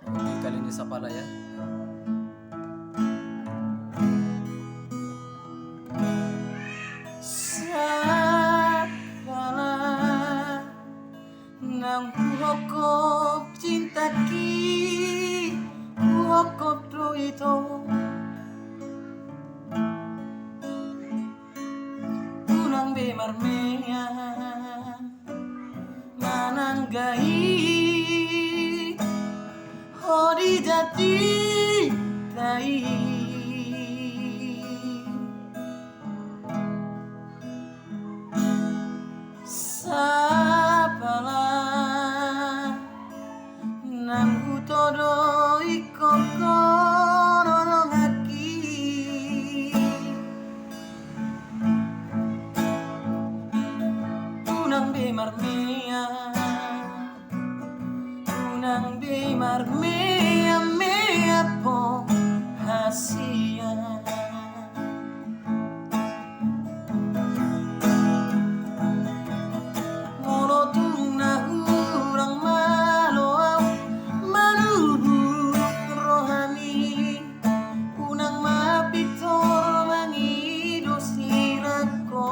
Oke, kali ini Sapala ya. Sapala nang hokop cinta ki hokop do ito unang bemarmea mananggai hodi jati tai Sapala nang hutodo iko kororong aki unang bemarmea mea po hasia Molotung na hurang maloaw manuhu rohani unang mapitor mangido sirako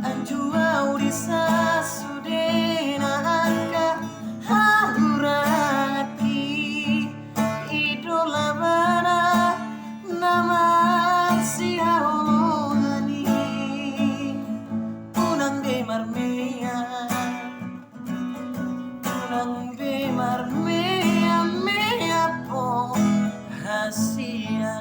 anjuau di sasudena angka hahuraki idola bana nama siaolongani unang bemarmea mea po hasia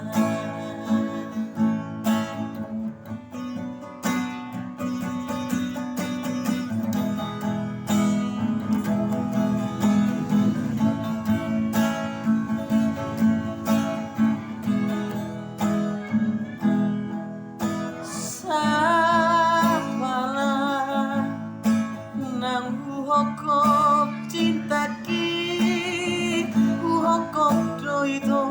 Sapala nang huhokop cinta ki huhokop do ito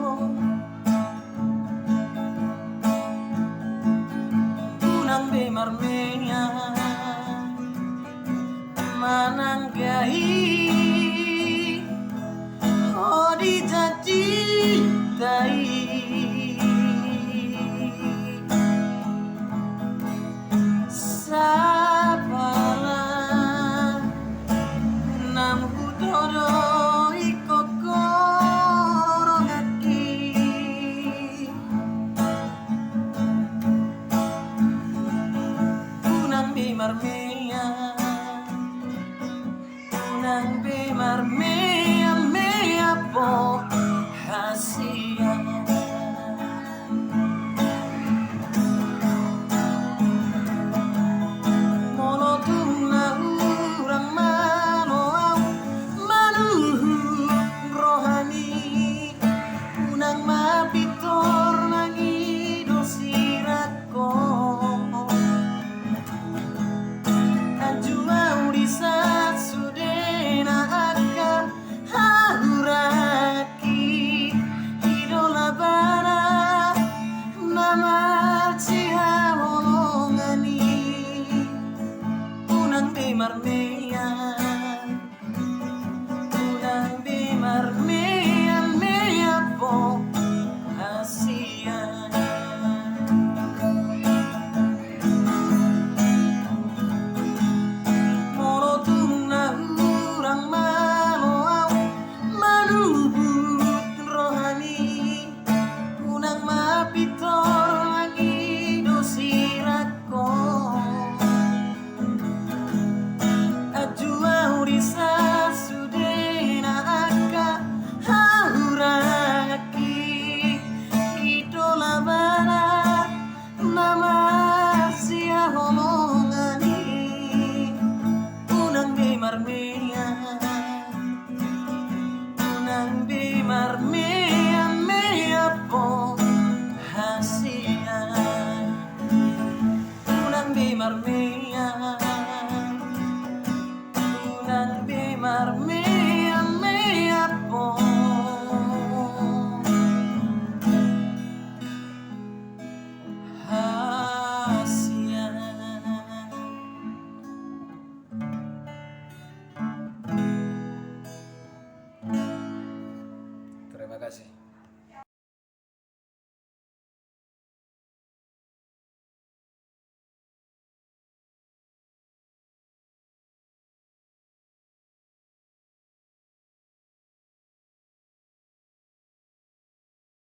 unang bemarmea mananggai hodi jati tai Sapala nang hutodo iko kororong aki unang bemarmea mea po hasia Molotung na hurang maloaw manuhu rohani unang mapitor mangido sirako anjuau di sasudena aka hahuraki idola bana nama siaolongani unang bemarmea mea po hasia Molotung na hurang maloaw manubut rohani unang mapitor mangido sirako ajuau di sasudena aka hahuraki idola bana nama siaolongani unang bemarmea mea po hasia unang bemarmea mea po hasia Terima kasih.